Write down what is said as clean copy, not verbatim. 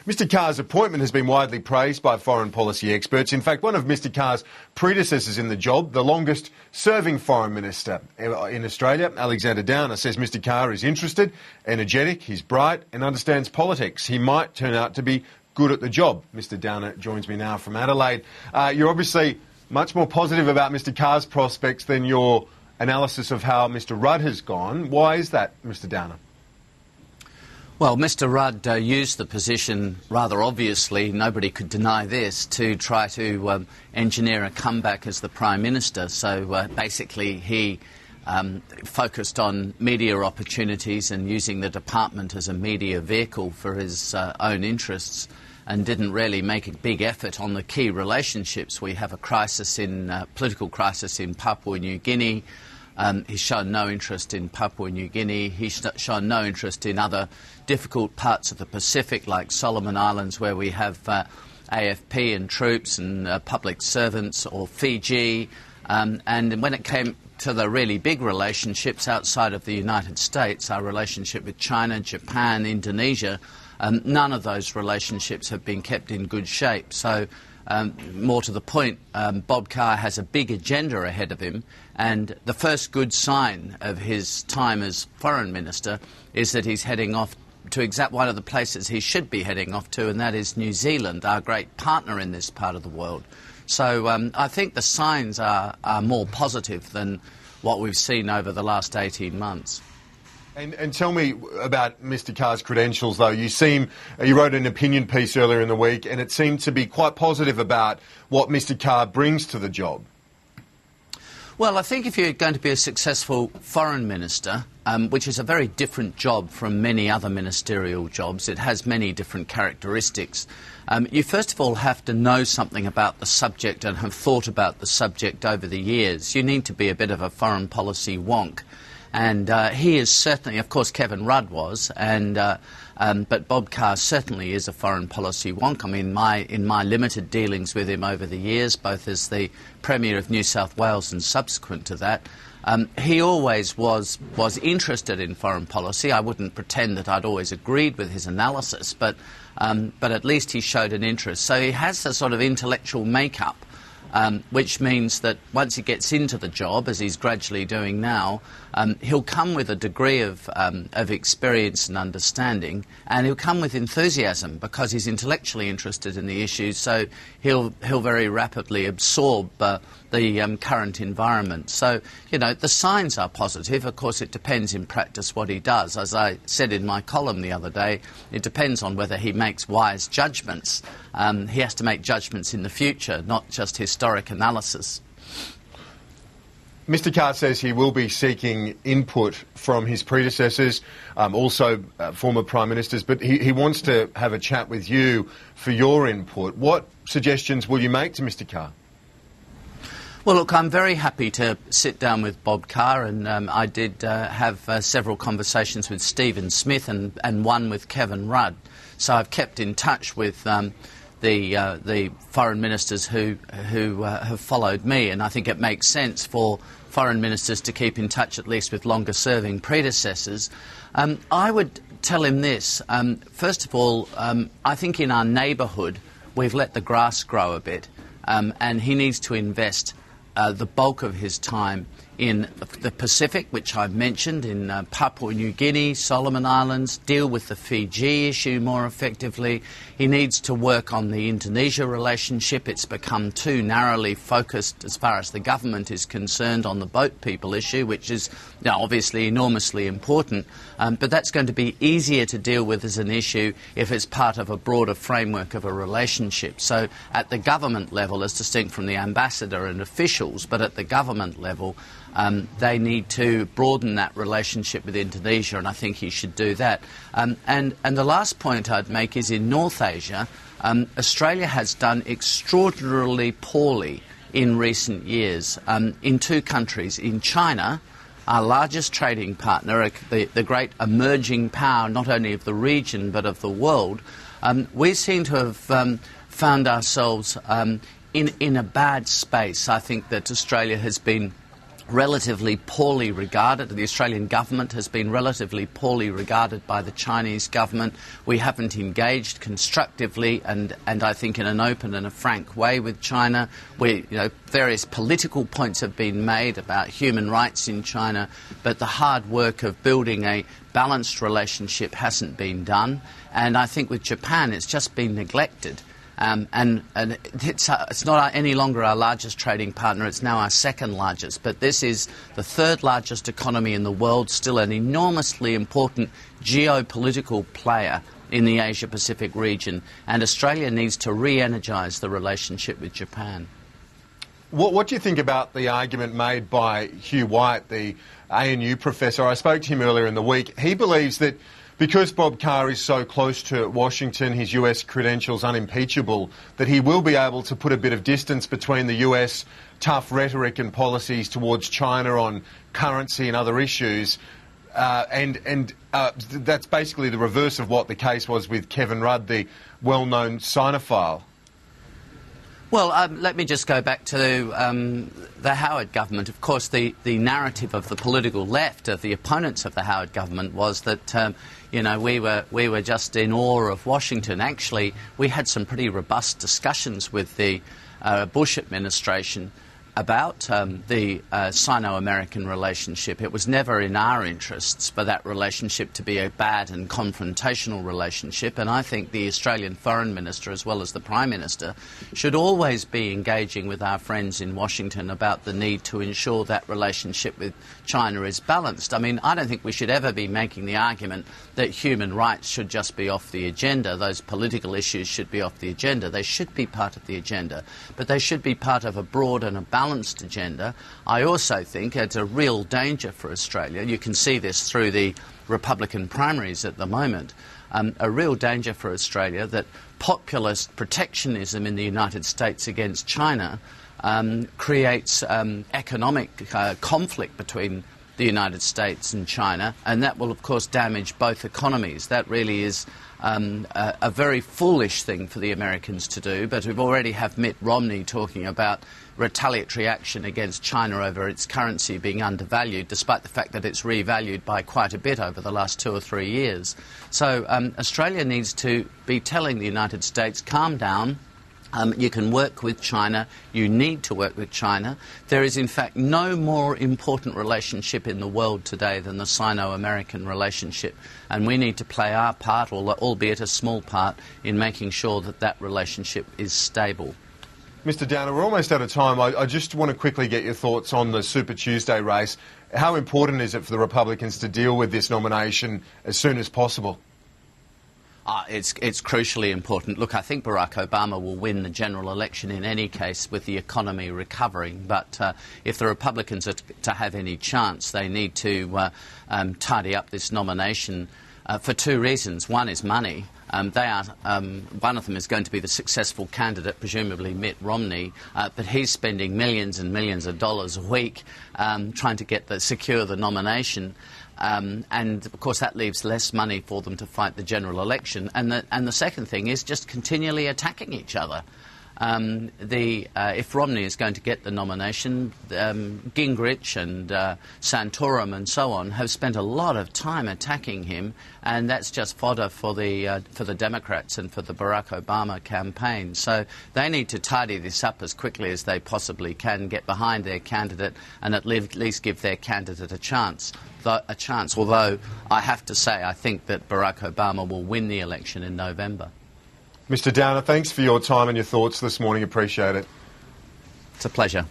Mr Carr's appointment has been widely praised by foreign policy experts. In fact, one of Mr Carr's predecessors in the job, the longest-serving foreign minister in Australia, Alexander Downer, says Mr Carr is interested, energetic, he's bright and understands politics. He might turn out to be good at the job. Mr Downer joins me now from Adelaide. You're obviously much more positive about Mr Carr's prospects than your analysis of how Mr Rudd has gone. Why is that, Mr Downer? Well, Mr Rudd used the position rather obviously, nobody could deny this, to try to engineer a comeback as the Prime Minister. So basically he focused on media opportunities and using the department as a media vehicle for his own interests, and didn't really make a big effort on the key relationships. We have a political crisis in Papua New Guinea. He's shown no interest in Papua New Guinea. He's shown no interest in other difficult parts of the Pacific, like Solomon Islands, where we have AFP and troops and public servants, or Fiji. And when it came to the really big relationships outside of the United States, our relationship with China, Japan, Indonesia, none of those relationships have been kept in good shape. So more to the point, Bob Carr has a big agenda ahead of him, and the first good sign of his time as Foreign Minister is that he's heading off to one of the places he should be heading off to, and that is New Zealand, our great partner in this part of the world. So I think the signs are more positive than what we've seen over the last 18 months. And tell me about Mr Carr's credentials, though. You wrote an opinion piece earlier in the week, and it seemed to be quite positive about what Mr Carr brings to the job. Well, I think if you're going to be a successful foreign minister, which is a very different job from many other ministerial jobs, it has many different characteristics. You first of all have to know something about the subject and have thought about the subject over the years. You need to be a bit of a foreign policy wonk. And he is certainly, of course, Kevin Rudd was, but Bob Carr certainly is a foreign policy wonk. I mean, in my limited dealings with him over the years, both as the Premier of New South Wales and subsequent to that, he always was interested in foreign policy. I wouldn't pretend that I'd always agreed with his analysis, but at least he showed an interest. So he has a sort of intellectual makeup, which means that once he gets into the job, as he's gradually doing now, he'll come with a degree of experience and understanding, and he'll come with enthusiasm because he's intellectually interested in the issues, so he'll very rapidly absorb the current environment. So, you know, the signs are positive. Of course, it depends in practice what he does. As I said in my column the other day, it depends on whether he makes wise judgments. He has to make judgments in the future, not just historic analysis. Mr Carr says he will be seeking input from his predecessors, also former Prime Ministers, but he wants to have a chat with you for your input. What suggestions will you make to Mr Carr? Well, look, I'm very happy to sit down with Bob Carr, and I did have several conversations with Stephen Smith and one with Kevin Rudd. So I've kept in touch with the foreign ministers who have followed me, and I think it makes sense for foreign ministers to keep in touch at least with longer-serving predecessors. I would tell him this. First of all, I think in our neighbourhood we've let the grass grow a bit, and he needs to invest the bulk of his time in the Pacific, which I've mentioned, in Papua New Guinea, Solomon Islands, deal with the Fiji issue more effectively. He needs to work on the Indonesia relationship. It's become too narrowly focused as far as the government is concerned on the boat people issue, which is obviously enormously important. But that's going to be easier to deal with as an issue if it's part of a broader framework of a relationship. So at the government level, as distinct from the ambassador and officials, but at the government level, they need to broaden that relationship with Indonesia, and I think he should do that. And the last point I'd make is in North Asia, Australia has done extraordinarily poorly in recent years in two countries. In China, our largest trading partner, the great emerging power not only of the region but of the world, we seem to have found ourselves in a bad space. I think that Australia has been relatively poorly regarded. The Australian government has been relatively poorly regarded by the Chinese government. We haven't engaged constructively and I think in an open and a frank way with China. Various political points have been made about human rights in China, but the hard work of building a balanced relationship hasn't been done. And I think with Japan it's just been neglected. And it's not any longer our largest trading partner, it's now our second largest. But this is the third largest economy in the world, still an enormously important geopolitical player in the Asia-Pacific region. And Australia needs to re-energise the relationship with Japan. What do you think about the argument made by Hugh White, the ANU professor? I spoke to him earlier in the week. He believes that because Bob Carr is so close to Washington, his US credentials unimpeachable, that he will be able to put a bit of distance between the US tough rhetoric and policies towards China on currency and other issues. That's basically the reverse of what the case was with Kevin Rudd, the well-known Sinophile. Well, let me just go back to the Howard government. Of course, the narrative of the political left, of the opponents of the Howard government, was that we were just in awe of Washington. Actually, we had some pretty robust discussions with the Bush administration about the Sino-American relationship. It was never in our interests for that relationship to be a bad and confrontational relationship, and I think the Australian Foreign Minister, as well as the Prime Minister, should always be engaging with our friends in Washington about the need to ensure that relationship with China is balanced. I mean, I don't think we should ever be making the argument that human rights should just be off the agenda. Those political issues should be off the agenda. They should be part of the agenda, but they should be part of a broad and a balanced agenda. I also think it's a real danger for Australia. You can see this through the Republican primaries at the moment. A real danger for Australia that populist protectionism in the United States against China creates economic conflict between the United States and China, and that will of course damage both economies. That really is a very foolish thing for the Americans to do, but we already have Mitt Romney talking about retaliatory action against China over its currency being undervalued, despite the fact that it's revalued by quite a bit over the last 2 or 3 years. So Australia needs to be telling the United States, calm down. You can work with China. You need to work with China. There is, in fact, no more important relationship in the world today than the Sino-American relationship. And we need to play our part, albeit a small part, in making sure that that relationship is stable. Mr Downer, we're almost out of time. I just want to quickly get your thoughts on the Super Tuesday race. How important is it for the Republicans to deal with this nomination as soon as possible? It's crucially important. Look, I think Barack Obama will win the general election in any case with the economy recovering. But if the Republicans are to have any chance, they need to tidy up this nomination for 2 reasons. One is money. One of them is going to be the successful candidate, presumably Mitt Romney, but he's spending millions and millions of dollars a week trying to secure the nomination. And of course that leaves less money for them to fight the general election. And the second thing is just continually attacking each other. If Romney is going to get the nomination, Gingrich and Santorum and so on have spent a lot of time attacking him, and that's just fodder for the Democrats and for the Barack Obama campaign. So they need to tidy this up as quickly as they possibly can, get behind their candidate, and at least give their candidate a chance. Although I have to say I think that Barack Obama will win the election in November. Mr Downer, thanks for your time and your thoughts this morning. Appreciate it. It's a pleasure.